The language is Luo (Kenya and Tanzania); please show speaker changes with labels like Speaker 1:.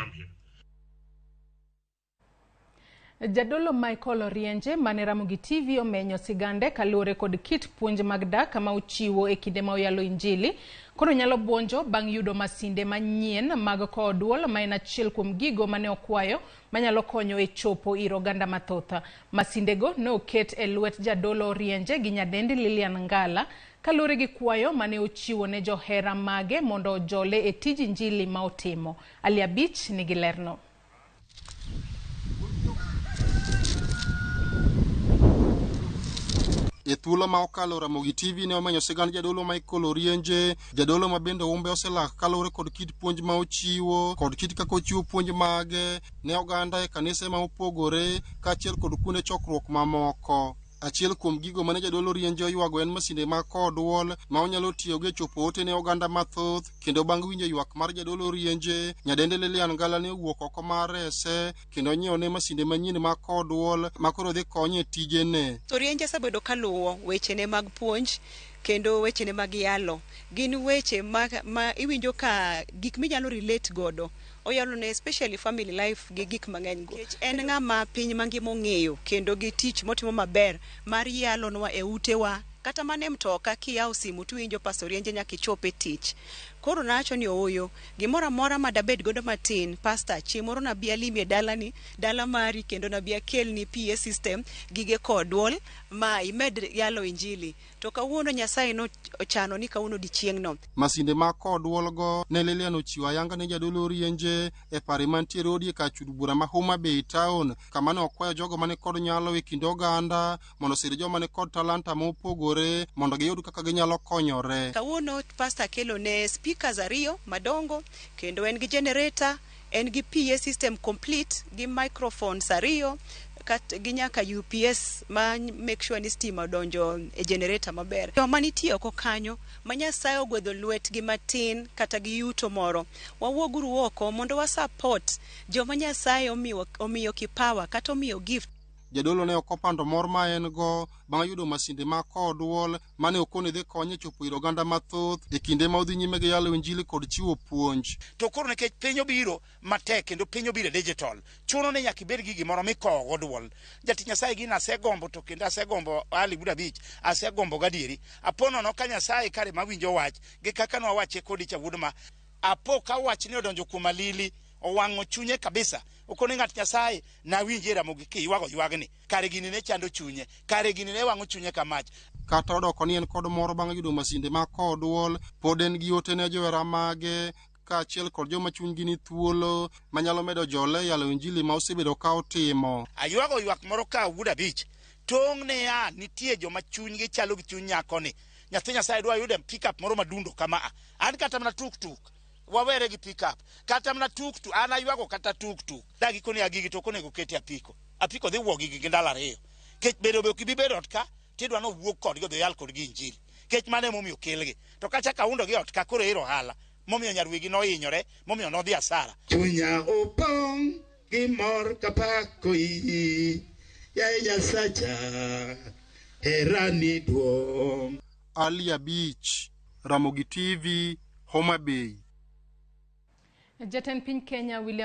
Speaker 1: come here.
Speaker 2: Jadolo Michael Orienje mane Ramogi TV omenyo sigande kaluore kod kit puonj mag dak kama ochiwo e kinde ma oyalo injili. Koro nyalo buonjo bang' yudo masinde manyien mag kowo duol ma en achiel kuom gigo mane okwayo manyalo konyo e chopo ir oganda mathoth. Masindego ne oket e lwet Jadolo Orienje gi nyadendi Lillian Ngala kaluore gi kwayo mane ochiwo ne johera mage mondo ojole e tij injili ma otimo. Alia Beach nigi lerno.
Speaker 3: E thuolo ma okalo Ramogi TV ne omenyo sigand Jadolo Michael Orienje, jadolo ma bende umbe oselak kaluore kod kit puonj ma ochiwo kod kit kaka ochiwo puonj mage ne oganda e kanise ma opogore kaachiel kod kuonde chokruok mamoko. Achiel kuom gigo mane Jadolo Orienje oywago en masinde mag kowo duol ma onyalo tiyogo e chopo ote ne oganda mathoth, kendo bang' winjo ywak mar Jadolo Orienje, nyadende Lillian Ngala ne owuok oko mar rese kendo nyiewone masinde manyien mag kowo duol ma koro dhi konye e tijene.
Speaker 4: Orienje sabedo kaluwo wechene mag puonj kendo wechene mag yalo. Gin weche ma iwinjo ka gik minyalo relate godo. Oyalo ne especially family life gi gik mang'eny go. En ng'ama piny mangima ong'eyo kendo gi tich motimo maber mar yalo nwa e utewa. Kata mane mtoka kiyawo simu tuwinjo Pastor Orienje nyaka ichop e tich. Koro nacho ni oyo gimoro amora ma dabed godo matin pastor chimoro na bia limie dala mari kendo na bia kelni PA system gige kodwol ma imed yalo injili to kawuono Nyasaye no ochano ni kawuono di chieng'no.
Speaker 3: Masinde ma kodwol go ne Lillian ochiwo ayanga ne Jadolo Orienje e pare mantiere odie ka chud bura ma Homa Bay town kama ne okwayo jogo mane kod nyalo e kind oganda mondo sir joma ne kod talanta ma opogore mondo giyud kaka ginyalo konyore.
Speaker 4: Kawuono pastor kelo ne speakers ariyo madongo kendo en gi generator, en gi PA system complete gi microphones ariyo kat gi nyaka UPS ma make sure ni stima donjo e generator maber. Joma nitie oko kanyo ma Nyasaye ogwedho lwetgi matin kata gi yuto moro, wawuoguru oko mondo wa support joma Nyasaye omiyo kipawa kata omiyo gift.
Speaker 3: Jadolo ne okopando mor ma en go bang' yudo masinde ma kowo duol mane okone dhi konye chopo ir oganda mathoth e kinde ma odhi nyime gi yalo injili kod chiwo puonj.
Speaker 5: To koro nikech piny obiro matek kendo piny obiro digital, chuno ni nyaka ibed gi gimoro mikowo go duol. Jatich Nyasaye gin asegombo to kendo asegombo Ali Buda Beach, asegombo gadieri. Apono no ka Nyasaye kare mawinjo wach gi kaka no wache kodi chawuod ma apo ka wach ni odonjo kuom Lili owang'o chunye kabisa. Okone ng'at Nyasaye na winje Ramogi ki ywagni kare gini ne chando chunye, kare gini ne wang'o chunye kamach.
Speaker 3: Kata odoko ni en kod moro bang' yudo masinde ma kowo duol, pod en gi ote ne johera mage kaachiel kod joma chunygi ni thuolo manyalo medo jole yalo injili ma osebedo ka otimo.
Speaker 5: Aywago ywak moro ka Buda Beach, tong' ne nitie joma chunygi chalo gi chuny nyakoni. Nyathi Nyasaye dwa yude pickup moro madundo kama an kata mana tuk wawere gi pickup kata mana tuk an aywago kata tuk dagi koni agigi to konego kete apiko dhi wuogi gi ndala ariyo kech bedo be kibi bedo ka tidwa no wuok kodgi dhi yal kodgi injili kech mane momiyo kelgi to kacha kaundo gi ot ka koro ero hala momiyo nyarwigi no hinyore momiyo no dhi asara.
Speaker 6: Chunya opong gi mor kapako ya Nyasacha herani duong.
Speaker 3: Alia Beach, Ramogi TV, Homa Bay.
Speaker 2: Jatend piny Kenya William